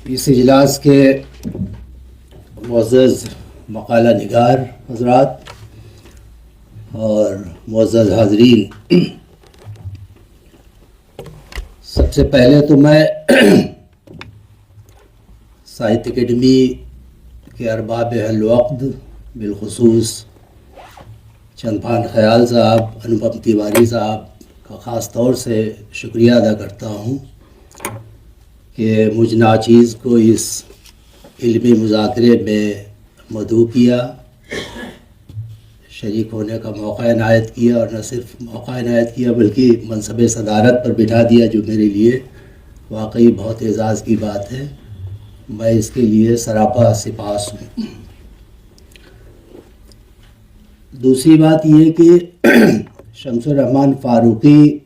اس اجلاس کے معزز مقالہ نگار حضرات اور معزز حاضرین، سب سے پہلے تو میں ساہتیہ اکیڈمی کے ارباب اہل وقت بالخصوص چندبھان خیال صاحب، انوپم تیواری صاحب کا خاص طور سے شکریہ ادا کرتا ہوں کہ مجھ ناچیز کو اس علمی مذاکرے میں مدعو کیا، شریک ہونے کا موقع عنایت کیا، اور نہ صرف موقع عنایت کیا بلکہ منصب صدارت پر بٹھا دیا، جو میرے لیے واقعی بہت اعزاز کی بات ہے۔ میں اس کے لیے سراپا سپاس ہوں۔ دوسری بات یہ کہ شمس الرحمن فاروقی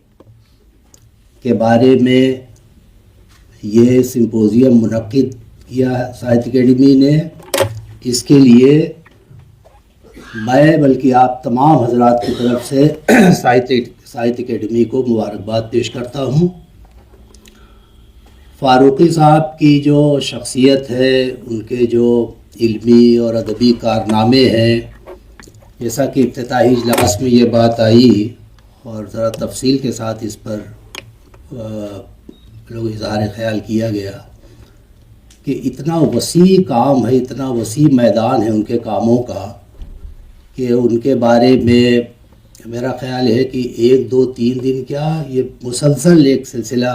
کے بارے میں یہ سمپوزیم منعقد کیا ساہتیہ اکیڈمی نے، اس کے لیے میں بلکہ آپ تمام حضرات کی طرف سے ساہتیہ اکیڈمی کو مبارکباد پیش کرتا ہوں۔ فاروقی صاحب کی جو شخصیت ہے، ان کے جو علمی اور ادبی کارنامے ہیں، جیسا کہ افتتاحی اجلاس میں یہ بات آئی اور ذرا تفصیل کے ساتھ اس پر لوگ اظہار خیال کیا گیا کہ اتنا وسیع کام ہے، اتنا وسیع میدان ہے ان کے کاموں کا کہ ان کے بارے میں میرا خیال ہے کہ 1 2 3 دن کیا، یہ مسلسل ایک سلسلہ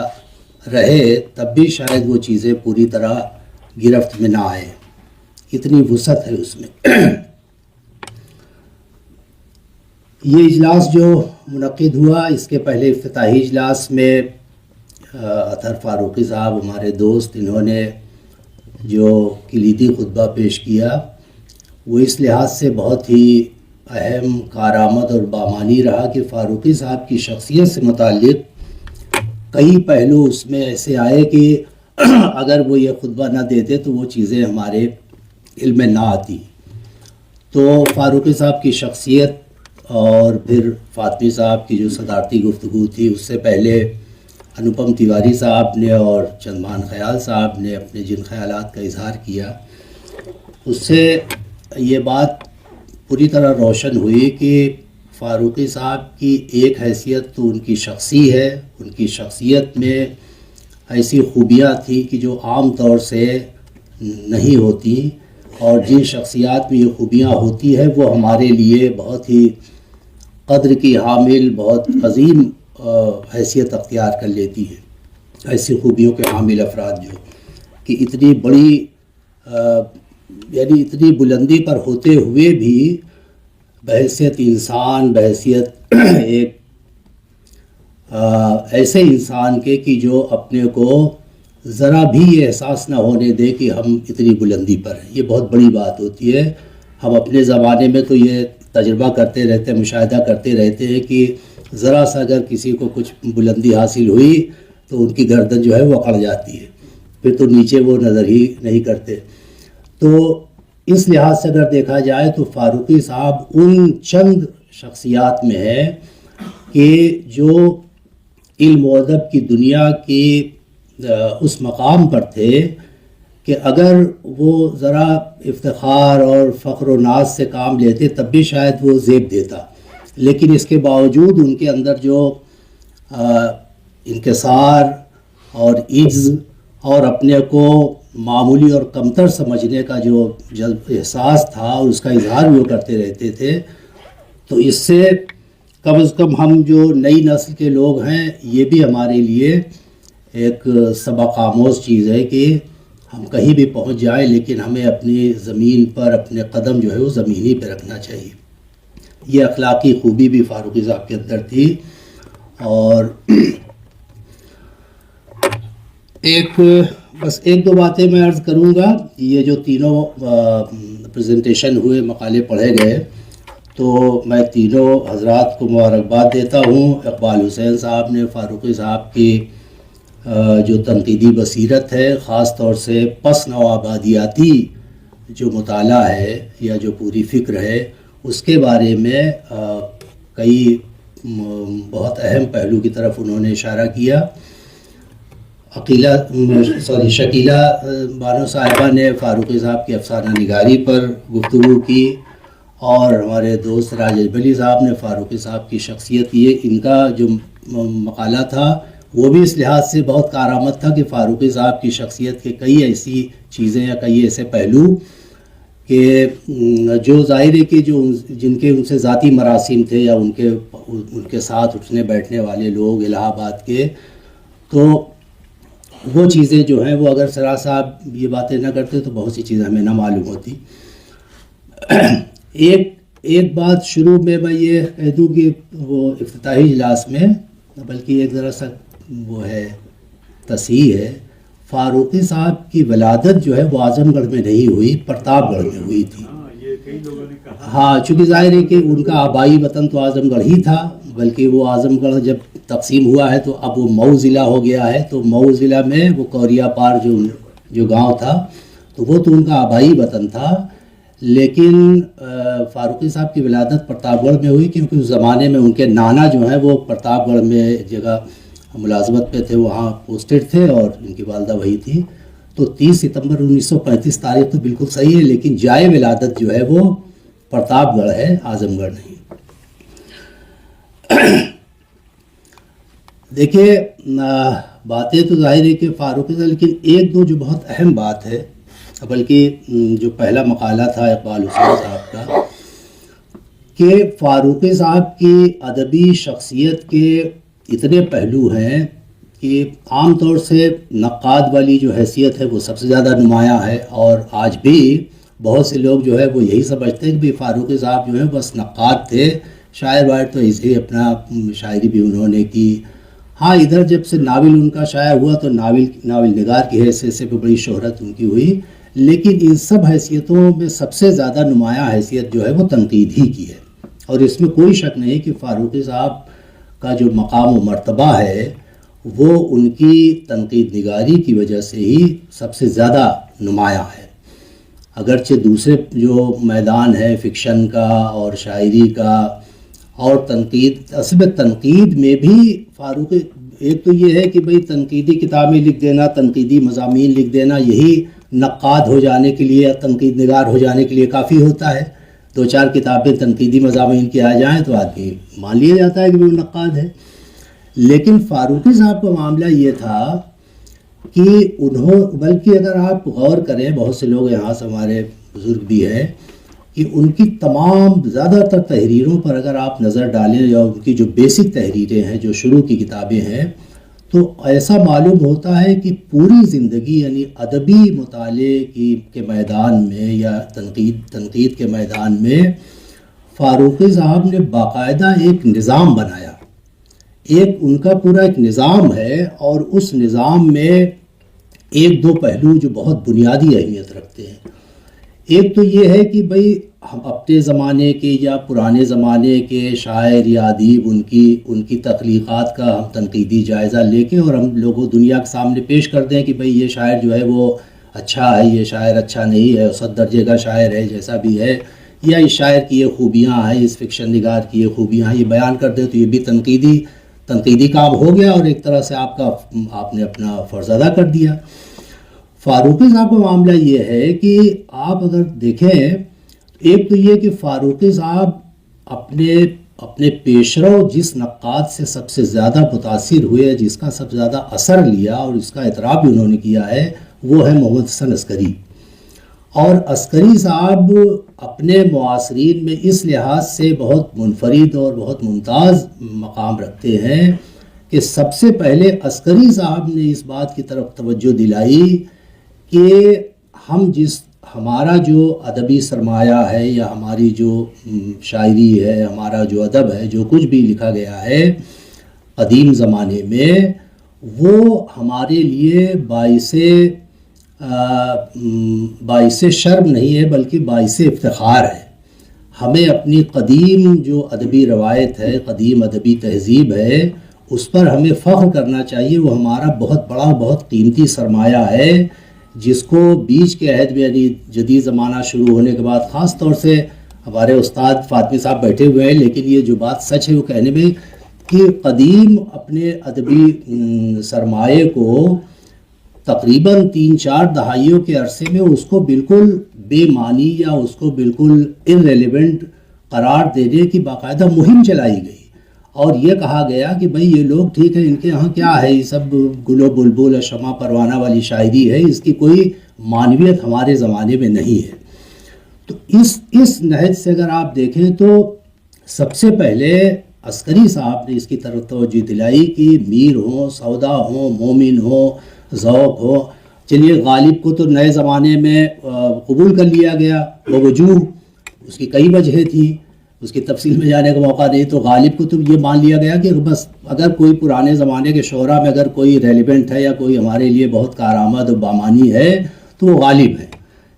رہے تب بھی شاید وہ چیزیں پوری طرح گرفت میں نہ آئے، اتنی وسعت ہے اس میں۔ یہ اجلاس جو منعقد ہوا، اس کے پہلے افتتاحی اجلاس میں اطہر فاروقی صاحب ہمارے دوست، انہوں نے جو کلیدی خطبہ پیش کیا وہ اس لحاظ سے بہت ہی اہم، کارآمد اور بامانی رہا کہ فاروقی صاحب کی شخصیت سے متعلق کئی پہلو اس میں ایسے آئے کہ اگر وہ یہ خطبہ نہ دیتے تو وہ چیزیں ہمارے علم میں نہ آتی۔ تو فاروقی صاحب کی شخصیت اور پھر فاطمی صاحب کی جو صدارتی گفتگو تھی، اس سے پہلے انوپم تیواری صاحب نے اور چندبھان خیال صاحب نے اپنے جن خیالات کا اظہار کیا، اس سے یہ بات پوری طرح روشن ہوئی کہ فاروقی صاحب کی ایک حیثیت تو ان کی شخصی ہے، ان کی شخصیت میں ایسی خوبیاں تھیں کہ جو عام طور سے نہیں ہوتی، اور جن شخصیات میں یہ خوبیاں ہوتی ہیں وہ ہمارے لیے بہت ہی قدر کی حامل، بہت عظیم حیثیت اختیار کر لیتی ہے۔ ایسی خوبیوں کے حامل افراد جو کہ اتنی بڑی یعنی اتنی بلندی پر ہوتے ہوئے بھی بحیثیت انسان، بحیثیت ایک ایسے انسان کے کہ جو اپنے کو ذرا بھی یہ احساس نہ ہونے دے کہ ہم اتنی بلندی پر ہیں، یہ بہت بڑی بات ہوتی ہے۔ ہم اپنے زمانے میں تو یہ تجربہ کرتے رہتے ہیں، مشاہدہ کرتے رہتے ہیں کہ ذرا سا اگر کسی کو کچھ بلندی حاصل ہوئی تو ان کی گردن جو ہے وہ اکڑ جاتی ہے، پھر تو نیچے وہ نظر ہی نہیں کرتے۔ تو اس لحاظ سے اگر دیکھا جائے تو فاروقی صاحب ان چند شخصیات میں ہے کہ جو علم و ادب کی دنیا کی اس مقام پر تھے کہ اگر وہ ذرا افتخار اور فخر و ناز سے کام لیتے تب بھی شاید وہ زیب دیتا، لیکن اس کے باوجود ان کے اندر جو انکسار اور عجز اور اپنے کو معمولی اور کمتر سمجھنے کا جو احساس تھا، اس کا اظہار وہ کرتے رہتے تھے۔ تو اس سے کم از کم ہم جو نئی نسل کے لوگ ہیں، یہ بھی ہمارے لیے ایک سبق آموز چیز ہے کہ ہم کہیں بھی پہنچ جائیں لیکن ہمیں اپنی زمین پر اپنے قدم جو ہے وہ زمین ہی پہ رکھنا چاہیے۔ یہ اخلاقی خوبی بھی فاروقی صاحب کے اندر تھی۔ اور بس ایک دو باتیں میں عرض کروں گا۔ یہ جو تینوں پریزنٹیشن ہوئے، مقالے پڑھے گئے، تو میں تینوں حضرات کو مبارکباد دیتا ہوں۔ اقبال حسین صاحب نے فاروقی صاحب کی جو تنقیدی بصیرت ہے، خاص طور سے پس نو آبادیاتی جو مطالعہ ہے یا جو پوری فکر ہے، اس کے بارے میں کئی بہت اہم پہلو کی طرف انہوں نے اشارہ کیا۔ شکیلہ بانو صاحبہ نے فاروقی صاحب کی افسانہ نگاری پر گفتگو کی، اور ہمارے دوست راجیش بلی صاحب نے فاروقی صاحب کی شخصیت، یہ ان کا جو مقالہ تھا وہ بھی اس لحاظ سے بہت کارآمد تھا کہ فاروقی صاحب کی شخصیت کے کئی ایسی چیزیں یا کئی ایسے پہلو کہ جو ظاہر ہے کہ جو جن کے ان سے ذاتی مراسم تھے یا ان کے ساتھ اٹھنے بیٹھنے والے لوگ الہ آباد کے، تو وہ چیزیں جو ہیں وہ اگر سرا صاحب یہ باتیں نہ کرتے تو بہت سی چیزیں ہمیں نہ معلوم ہوتی۔ ایک بات شروع میں یہ کہہ دوں کہ وہ افتتاحی اجلاس میں، بلکہ ایک ذرا سا وہ ہے تصحیح ہے، فاروقی صاحب کی ولادت جو ہے وہ اعظم گڑھ میں نہیں ہوئی، پرتاپ گڑھ میں ہوئی تھی۔ ہاں، چونکہ ظاہر ہے کہ ان کا آبائی وطن تو اعظم گڑھ ہی تھا، بلکہ وہ اعظم گڑھ جب تقسیم ہوا ہے تو اب وہ مئو ضلع ہو گیا ہے، تو مئو ضلع میں وہ کوریا پار جو گاؤں تھا تو وہ تو ان کا آبائی وطن تھا، لیکن فاروقی صاحب کی ولادت پرتاپ گڑھ میں ہوئی کیونکہ اس زمانے میں ان کے نانا جو ہیں وہ پرتاپ گڑھ میں جگہ ملازمت پہ تھے، وہاں پوسٹڈ تھے، اور ان کی والدہ وہی تھی۔ تو 30 ستمبر 1935 تاریخ تو بالکل صحیح ہے، لیکن جائے ولادت جو ہے وہ پرتاپ گڑھ ہے، اعظم گڑھ نہیں۔ دیکھیے باتیں تو ظاہر ہے کہ فاروقی صاحب، لیکن ایک دو جو بہت اہم بات ہے، بلکہ جو پہلا مقالہ تھا اقبال حسین صاحب کا، کہ فاروقی صاحب کی ادبی شخصیت کے اتنے پہلو ہیں کہ عام طور سے نقاد والی جو حیثیت ہے وہ سب سے زیادہ نمایاں ہے، اور آج بھی بہت سے لوگ جو ہے وہ یہی سمجھتے ہیں کہ فاروقی صاحب جو ہیں بس نقاد تھے، شاعر واعر تو اسے اپنا شاعری بھی انہوں نے کی۔ ہاں، ادھر جب سے ناول ان کا شائع ہوا تو ناول نگار کی حیثیت سے بھی بڑی شہرت ان کی ہوئی، لیکن ان سب حیثیتوں میں سب سے زیادہ نمایاں حیثیت جو ہے وہ تنقید ہی کی ہے، اور اس میں کوئی شک نہیں کہ فاروقی صاحب کا جو مقام و مرتبہ ہے وہ ان کی تنقید نگاری کی وجہ سے ہی سب سے زیادہ نمایاں ہے۔ اگرچہ دوسرے جو میدان ہے فکشن کا اور شاعری کا اور تنقید، اصل تنقید میں بھی فاروقی، ایک تو یہ ہے کہ بھئی تنقیدی کتابیں لکھ دینا، تنقیدی مضامین لکھ دینا، یہی نقاد ہو جانے کے لیے، تنقید نگار ہو جانے کے لیے کافی ہوتا ہے۔ 2-4 کتابیں تنقیدی مضامین کی آ جائیں تو آدمی مان لیا جاتا ہے کہ وہ نقاد ہے، لیکن فاروقی صاحب کا معاملہ یہ تھا کہ بلکہ اگر آپ غور کریں، بہت سے لوگ یہاں سے ہمارے بزرگ بھی ہیں، کہ ان کی تمام زیادہ تر تحریروں پر اگر آپ نظر ڈالیں یا ان کی جو بیسک تحریریں ہیں، جو شروع کی کتابیں ہیں، تو ایسا معلوم ہوتا ہے کہ پوری زندگی یعنی ادبی مطالعے کے میدان میں یا تنقید کے میدان میں فاروقی صاحب نے باقاعدہ ایک نظام بنایا، ان کا پورا ایک نظام ہے، اور اس نظام میں ایک دو پہلو جو بہت بنیادی اہمیت رکھتے ہیں۔ ایک تو یہ ہے کہ بھئی ہم اپنے زمانے کے یا پرانے زمانے کے شاعر یا ادیب ان کی تخلیقات کا ہم تنقیدی جائزہ لے کے اور ہم لوگوں دنیا کے سامنے پیش کر دیں کہ بھئی یہ شاعر جو ہے وہ اچھا ہے، یہ شاعر اچھا نہیں ہے، اوسط درجے کا شاعر ہے جیسا بھی ہے، یا اس شاعر کی یہ خوبیاں ہیں، اس فکشن نگار کی یہ خوبیاں ہیں، یہ بیان کر دیں تو یہ بھی تنقیدی کام ہو گیا، اور ایک طرح سے آپ نے اپنا فرض ادا کر دیا۔ فاروقی صاحب کا معاملہ یہ ہے کہ آپ اگر دیکھیں، ایک تو یہ کہ فاروقی صاحب اپنے پیشرو جس نقاد سے سب سے زیادہ متاثر ہوئے، جس کا سب سے زیادہ اثر لیا اور اس کا اعتراف بھی انہوں نے کیا ہے، وہ ہے محمد حسن عسکری۔ اور عسکری صاحب اپنے معاصرین میں اس لحاظ سے بہت منفرد اور بہت ممتاز مقام رکھتے ہیں کہ سب سے پہلے عسکری صاحب نے اس بات کی طرف توجہ دلائی کہ ہمارا جو ادبی سرمایہ ہے یا ہماری جو شاعری ہے، ہمارا جو ادب ہے، جو کچھ بھی لکھا گیا ہے قدیم زمانے میں، وہ ہمارے لیے باعث شرم نہیں ہے بلکہ باعث افتخار ہے۔ ہمیں اپنی قدیم جو ادبی روایت ہے، قدیم ادبی تہذیب ہے، اس پر ہمیں فخر کرنا چاہیے۔ وہ ہمارا بہت بڑا بہت قیمتی سرمایہ ہے، جس کو بیچ کے عہد میں یعنی جدید زمانہ شروع ہونے کے بعد، خاص طور سے ہمارے استاد فاطمی صاحب بیٹھے ہوئے ہیں، لیکن یہ جو بات سچ ہے وہ کہنے میں کہ قدیم اپنے ادبی سرمایے کو تقریباً 3-4 دہائیوں کے عرصے میں اس کو بالکل بے معنی یا اس کو بالکل irrelevant قرار دینے کی باقاعدہ مہم چلائی گئی، اور یہ کہا گیا کہ بھئی یہ لوگ ٹھیک ہے، ان کے ہاں کیا ہے، یہ سب گل و بلبل اور شمع پروانہ والی شاعری ہے، اس کی کوئی معنویت ہمارے زمانے میں نہیں ہے۔ تو اس نہج سے اگر آپ دیکھیں تو سب سے پہلے عسکری صاحب نے اس کی طرف توجہ دلائی کہ میر ہوں، سودا ہوں، مومن ہوں، ذوق ہو۔ چلیے غالب کو تو نئے زمانے میں قبول کر لیا گیا، بوجوہ اس کی کئی وجہیں تھی، اس کی تفصیل میں جانے کا موقع نہیں، تو غالب کو تو یہ مان لیا گیا کہ بس اگر کوئی پرانے زمانے کے شعراء میں اگر کوئی ریلیونٹ ہے یا کوئی ہمارے لیے بہت کارآمد و بامانی ہے تو وہ غالب ہے۔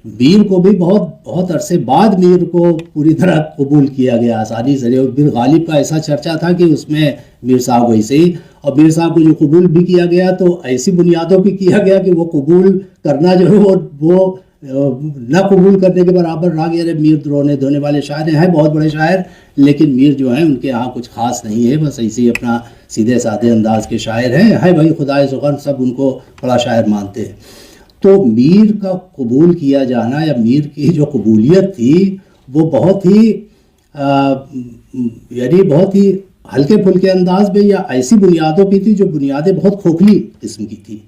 میر کو بھی بہت عرصے بعد میر کو پوری طرح قبول کیا گیا آسانی سے، اور پھر غالب کا ایسا چرچا تھا کہ اس میں میر صاحب ویسے ہی، اور میر صاحب کو جو قبول بھی کیا گیا تو ایسی بنیادوں پہ کیا گیا کہ وہ قبول کرنا جو ہے وہ نہ قبول کرنے کے برابر رہ گیا۔ میر رونے دھونے والے شاعر ہیں بہت بڑے شاعر، لیکن میر جو ہیں ان کے یہاں کچھ خاص نہیں ہے، بس ایسے ہی اپنا سیدھے سادے انداز کے شاعر ہیں بھائی خدائے سخن، سب ان کو بڑا شاعر مانتے ہیں۔ تو میر کا قبول کیا جانا یا میر کی جو قبولیت تھی وہ بہت ہی بہت ہی ہلکے پھلکے انداز میں یا ایسی بنیادوں پہ تھی جو بنیادیں بہت کھوکھلی قسم کی تھی۔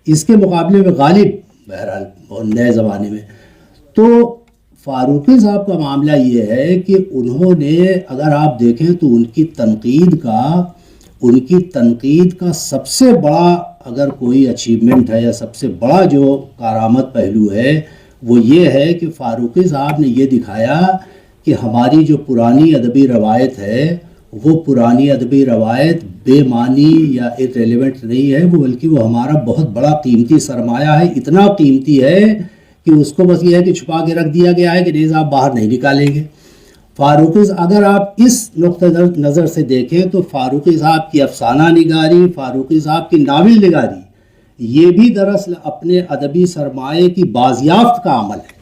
اس کے مقابلے میں غالب بہرحال بہت نئے زمانے میں، تو فاروقی صاحب کا معاملہ یہ ہے کہ انہوں نے اگر آپ دیکھیں تو ان کی تنقید کا سب سے بڑا اگر کوئی اچیومنٹ ہے یا سب سے بڑا جو کارآمد پہلو ہے وہ یہ ہے کہ فاروقی صاحب نے یہ دکھایا کہ ہماری جو پرانی ادبی روایت ہے وہ پرانی ادبی روایت بے معنی یا irrelevant نہیں ہے، وہ بلکہ وہ ہمارا بہت بڑا قیمتی سرمایہ ہے، اتنا قیمتی ہے کہ اس کو بس یہ ہے کہ چھپا کے رکھ دیا گیا ہے کہ نہیں آپ باہر نہیں نکالیں گے۔ فاروقی اگر آپ اس نقطہ نظر سے دیکھیں تو فاروقی صاحب کی افسانہ نگاری، فاروقی صاحب کی ناول نگاری، یہ بھی دراصل اپنے ادبی سرمایے کی بازیافت کا عمل ہے۔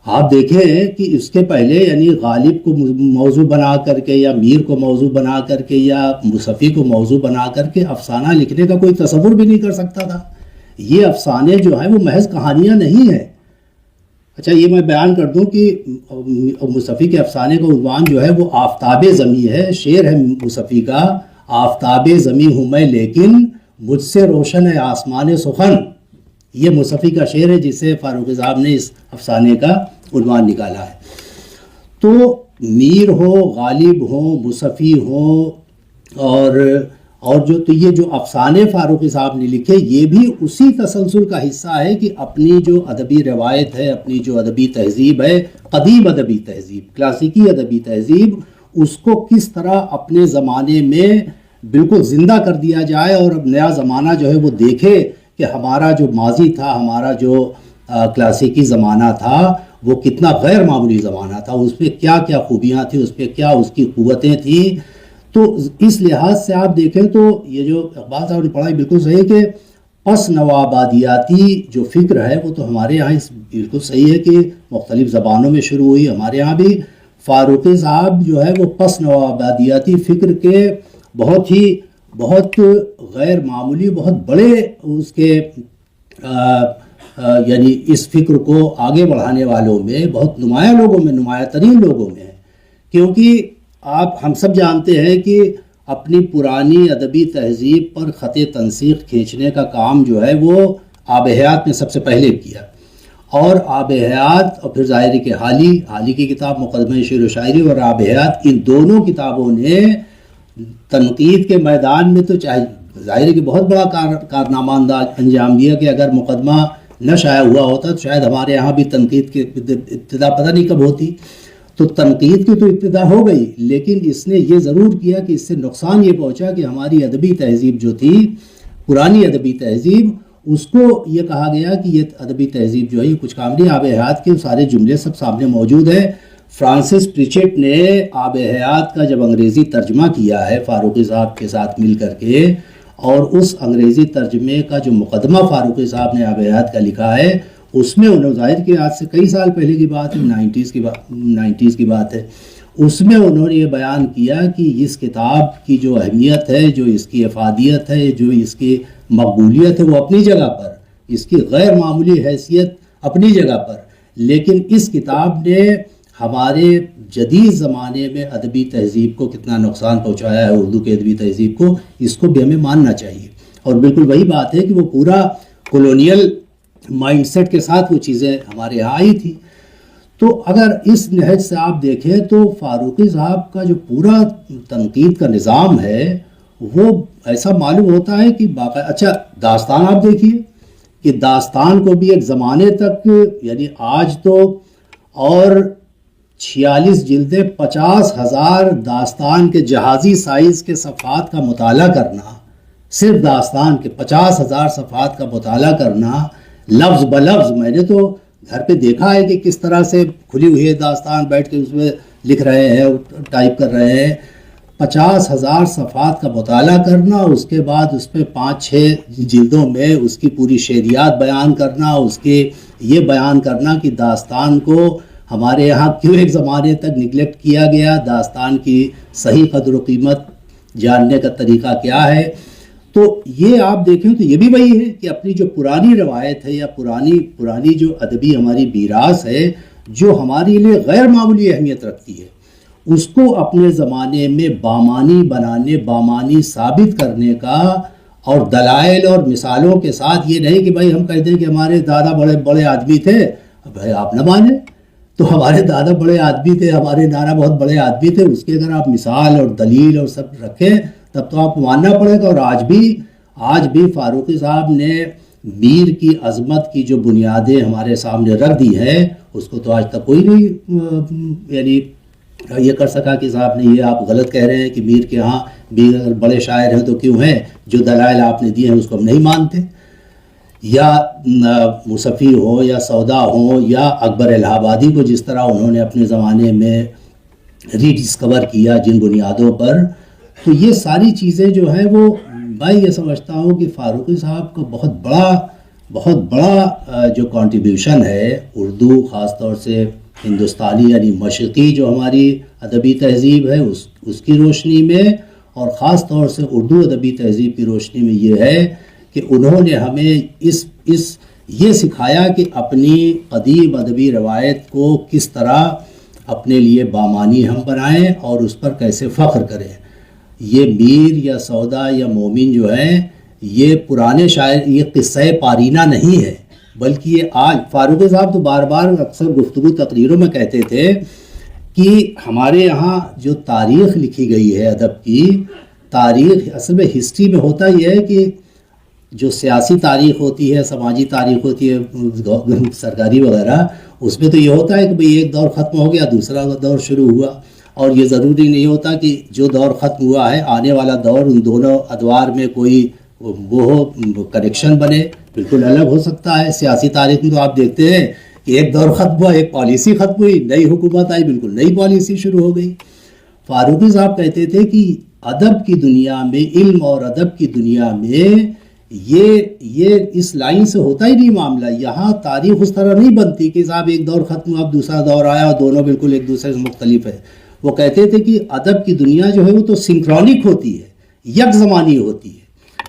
آپ دیکھیں کہ اس کے پہلے یعنی غالب کو موضوع بنا کر کے یا میر کو موضوع بنا کر کے یا مصفی کو موضوع بنا کر کے افسانہ لکھنے کا کوئی تصور بھی نہیں کر سکتا تھا۔ یہ افسانے جو ہیں وہ محض کہانیاں نہیں ہیں۔ اچھا یہ میں بیان کر دوں کہ مصفی کے افسانے کا عنوان جو ہے وہ آفتاب زمیں ہے، شعر ہے مصفی کا، آفتاب زمیں ہوں میں لیکن مجھ سے روشن ہے آسمان سخن، یہ مصفی کا شعر ہے جسے فاروقی صاحب نے اس افسانے کا عنوان نکالا ہے۔ تو میر ہو، غالب ہو، مصفی ہو اور جو تو یہ جو افسانے فاروقی صاحب نے لکھے یہ بھی اسی تسلسل کا حصہ ہے کہ اپنی جو ادبی روایت ہے، اپنی جو ادبی تہذیب ہے، قدیم ادبی تہذیب، کلاسیکی ادبی تہذیب، اس کو کس طرح اپنے زمانے میں بالکل زندہ کر دیا جائے اور اب نیا زمانہ جو ہے وہ دیکھے کہ ہمارا جو ماضی تھا، ہمارا جو کلاسیکی زمانہ تھا وہ کتنا غیر معمولی زمانہ تھا، اس پہ کیا کیا خوبیاں تھیں، اس پہ کیا اس کی قوتیں تھیں۔ تو اس لحاظ سے آپ دیکھیں تو یہ جو اقبال صاحب نے پڑھا بالکل صحیح کہ پس نوآبادیاتی جو فکر ہے وہ تو ہمارے یہاں بالکل صحیح ہے کہ مختلف زبانوں میں شروع ہوئی، ہمارے یہاں بھی فاروقی صاحب جو ہے وہ پس نوآبادیاتی فکر کے بہت غیر معمولی، بہت بڑے اس کے یعنی اس فکر کو آگے بڑھانے والوں میں بہت نمایاں لوگوں میں، نمایاں ترین لوگوں میں ہے، کیونکہ ہم سب جانتے ہیں کہ اپنی پرانی ادبی تہذیب پر خط تنسیق کھینچنے کا کام جو ہے وہ آب حیات نے سب سے پہلے کیا، اور آب حیات اور پھر ظاہری کے حالی کی کتاب مقدمہ شعر و شاعری اور آب حیات، ان دونوں کتابوں نے تنقید کے میدان میں تو چاہے ظاہر کہ بہت بڑا کارنامہ انجام دیا کہ اگر مقدمہ نہ شائع ہوا ہوتا تو شاید ہمارے یہاں بھی تنقید کی ابتدا پتہ نہیں کب ہوتی۔ تو تنقید کی تو ابتدا ہو گئی، لیکن اس نے یہ ضرور کیا کہ اس سے نقصان یہ پہنچا کہ ہماری ادبی تہذیب جو تھی، پرانی ادبی تہذیب، اس کو یہ کہا گیا کہ یہ ادبی تہذیب جو ہے یہ کچھ کام نہیں۔ آب حیات کے سارے جملے سب سامنے موجود ہیں۔ فرانسس پریچٹ نے آب حیات کا جب انگریزی ترجمہ کیا ہے فاروقی صاحب کے ساتھ مل کر کے، اور اس انگریزی ترجمے کا جو مقدمہ فاروقی صاحب نے آب حیات کا لکھا ہے، اس میں انہوں ظاہر کہ آج سے کئی سال پہلے کی بات ہے، 90s کی بات ہے، اس میں انہوں نے یہ بیان کیا کہ اس کتاب کی جو اہمیت ہے، جو اس کی افادیت ہے، جو اس کی مقبولیت ہے، وہ اپنی جگہ پر، اس کی غیر معمولی حیثیت اپنی جگہ پر، لیکن اس کتاب نے ہمارے جدید زمانے میں ادبی تہذیب کو کتنا نقصان پہنچایا ہے، اردو کے ادبی تہذیب کو، اس کو بھی ہمیں ماننا چاہیے۔ اور بالکل وہی بات ہے کہ وہ پورا کولونیل مائنڈ سیٹ کے ساتھ وہ چیزیں ہمارے یہاں آئی تھی۔ تو اگر اس نہج سے آپ دیکھیں تو فاروقی صاحب کا جو پورا تنقید کا نظام ہے وہ ایسا معلوم ہوتا ہے کہ باقاعدہ، اچھا داستان آپ دیکھیے کہ داستان کو بھی ایک زمانے تک، یعنی آج تو اور 46 جلدیں، 50,000 داستان کے جہازی سائز کے صفحات کا مطالعہ کرنا، صرف داستان کے 50,000 صفحات کا مطالعہ کرنا لفظ بلفظ، میں نے تو گھر پہ دیکھا ہے کہ کس طرح سے کھلی ہوئی ہے داستان، بیٹھ کے اس میں لکھ رہے ہیں، ٹائپ کر رہے ہیں۔ 50,000 صفحات کا مطالعہ کرنا، اس کے بعد اس پہ 5-6 جلدوں میں اس کی پوری شعریات بیان کرنا، اس کے یہ بیان کرنا کہ داستان کو ہمارے یہاں کیوں ایک زمانے تک نگلیکٹ کیا گیا، داستان کی صحیح قدر و قیمت جاننے کا طریقہ کیا ہے۔ تو یہ آپ دیکھیں تو یہ بھی وہی ہے کہ اپنی جو پرانی روایت ہے یا پرانی جو ادبی ہماری میراث ہے، جو ہمارے لیے غیر معمولی اہمیت رکھتی ہے، اس کو اپنے زمانے میں بامانی بنانے، بامانی ثابت کرنے کا، اور دلائل اور مثالوں کے ساتھ، یہ نہیں کہ بھائی ہم کہتے ہیں کہ ہمارے دادا بڑے بڑے آدمی تھے، بھائی آپ نہ مانیں تو ہمارے دادا بڑے آدمی تھے، ہمارے نانا بہت بڑے آدمی تھے، اس کے اگر آپ مثال اور دلیل اور سب رکھیں تب تو آپ کو ماننا پڑے گا۔ اور آج بھی فاروقی صاحب نے میر کی عظمت کی جو بنیادیں ہمارے سامنے رکھ دی ہیں، اس کو تو آج تک کوئی نہیں یعنی یہ کر سکا کہ صاحب نے یہ آپ غلط کہہ رہے ہیں کہ میر کے ہاں میر اگر بڑے شاعر ہیں تو کیوں ہیں، جو دلائل آپ نے دیے ہیں اس کو ہم نہیں مانتے۔ یا مصفی ہو یا سودا ہو یا اکبر الہ آبادی کو جس طرح انہوں نے اپنے زمانے میں ری ڈسکور کیا جن بنیادوں پر، تو یہ ساری چیزیں جو ہیں وہ میں یہ سمجھتا ہوں کہ فاروقی صاحب کو بہت بڑا جو کنٹریبیوشن ہے اردو، خاص طور سے ہندوستانی یعنی مشرقی جو ہماری ادبی تہذیب ہے اس کی روشنی میں، اور خاص طور سے اردو ادبی تہذیب کی روشنی میں یہ ہے کہ انہوں نے ہمیں یہ سکھایا کہ اپنی قدیم ادبی روایت کو کس طرح اپنے لیے بامانی ہم بنائیں اور اس پر کیسے فخر کریں۔ یہ میر یا سودا یا مومن جو ہیں، یہ پرانے شاعر، یہ قصہ پارینہ نہیں ہے، بلکہ یہ آج فاروقی صاحب تو بار بار اکثر گفتگو تقریروں میں کہتے تھے کہ ہمارے یہاں جو تاریخ لکھی گئی ہے ادب کی تاریخ، اصل میں ہسٹری میں ہوتا یہ ہے کہ جو سیاسی تاریخ ہوتی ہے، سماجی تاریخ ہوتی ہے، سرکاری وغیرہ، اس میں تو یہ ہوتا ہے کہ بھئی ایک دور ختم ہو گیا، دوسرا دور شروع ہوا، اور یہ ضروری نہیں ہوتا کہ جو دور ختم ہوا ہے آنے والا دور ان دونوں ادوار میں کوئی وہ کنیکشن بنے، بالکل الگ ہو سکتا ہے۔ سیاسی تاریخ میں تو آپ دیکھتے ہیں کہ ایک دور ختم ہوا، ایک پالیسی ختم ہوئی، نئی حکومت آئی، بالکل نئی پالیسی شروع ہو گئی۔ فاروقی صاحب کہتے تھے کہ ادب کی دنیا میں، علم اور ادب کی دنیا میں یہ اس لائن سے ہوتا ہی نہیں معاملہ، یہاں تاریخ اس طرح نہیں بنتی کہ صاحب ایک دور ختم ہوا اب دوسرا دور آیا اور دونوں بالکل ایک دوسرے سے مختلف ہے۔ وہ کہتے تھے کہ ادب کی دنیا جو ہے وہ تو سنکرونک ہوتی ہے، یک زمانی ہوتی ہے۔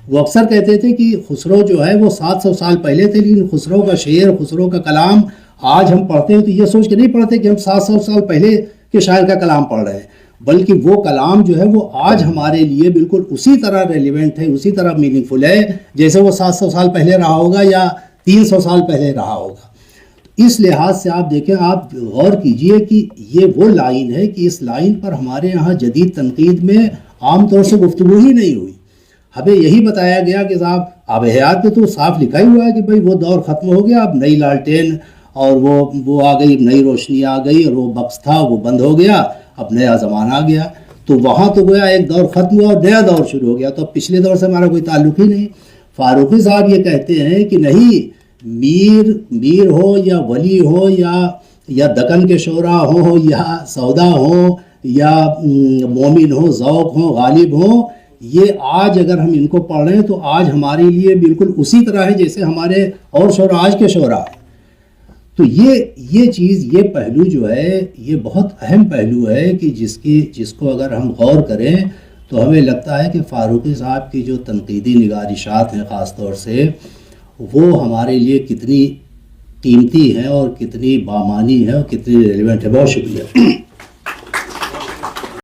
وہ اکثر کہتے تھے کہ خسرو جو ہے وہ 700 سال پہلے تھے، لیکن خسرو کا شعر، خسرو کا کلام آج ہم پڑھتے ہیں تو یہ سوچ کے نہیں پڑھتے کہ ہم 700 سال پہلے کے شاعر کا کلام پڑھ رہے ہیں، بلکہ وہ کلام جو ہے وہ آج ہمارے لیے بالکل اسی طرح ریلیونٹ ہے، اسی طرح میننگ فل ہے جیسے وہ 700 سال پہلے رہا ہوگا یا 300 سال پہلے رہا ہوگا۔ اس لحاظ سے آپ دیکھیں، آپ غور کیجئے کہ یہ وہ لائن ہے کہ اس لائن پر ہمارے یہاں جدید تنقید میں عام طور سے گفتگو ہی نہیں ہوئی۔ ہمیں یہی بتایا گیا کہ صاحب آب حیات پہ تو صاف لکھا ہی ہوا ہے کہ بھئی وہ دور ختم ہو گیا، اب نئی لالٹین اور وہ آ گئی، نئی روشنی آ گئی، اور وہ بکس تھا وہ بند ہو گیا، اب نیا زمانہ آ گیا۔ تو وہاں تو گویا ایک دور ختم ہوا اور نیا دور شروع ہو گیا، تو اب پچھلے دور سے ہمارا کوئی تعلق ہی نہیں۔ فاروقی صاحب یہ کہتے ہیں کہ نہیں، میر ہو یا ولی ہو یا دکن کے شعراء ہو یا سودا ہو یا مومن ہو، ذوق ہو، غالب ہو، یہ آج اگر ہم ان کو پڑھ رہے ہیں تو آج ہمارے لیے بالکل اسی طرح ہے جیسے ہمارے اور شعراء آج کے شعراء ہیں۔ تو یہ چیز، یہ پہلو جو ہے یہ بہت اہم پہلو ہے کہ جس کو اگر ہم غور کریں تو ہمیں لگتا ہے کہ فاروقی صاحب کی جو تنقیدی نگارشات ہیں خاص طور سے، وہ ہمارے لیے کتنی قیمتی ہیں اور کتنی بامانی ہیں اور کتنی ریلیونٹ ہے. بہت شکریہ.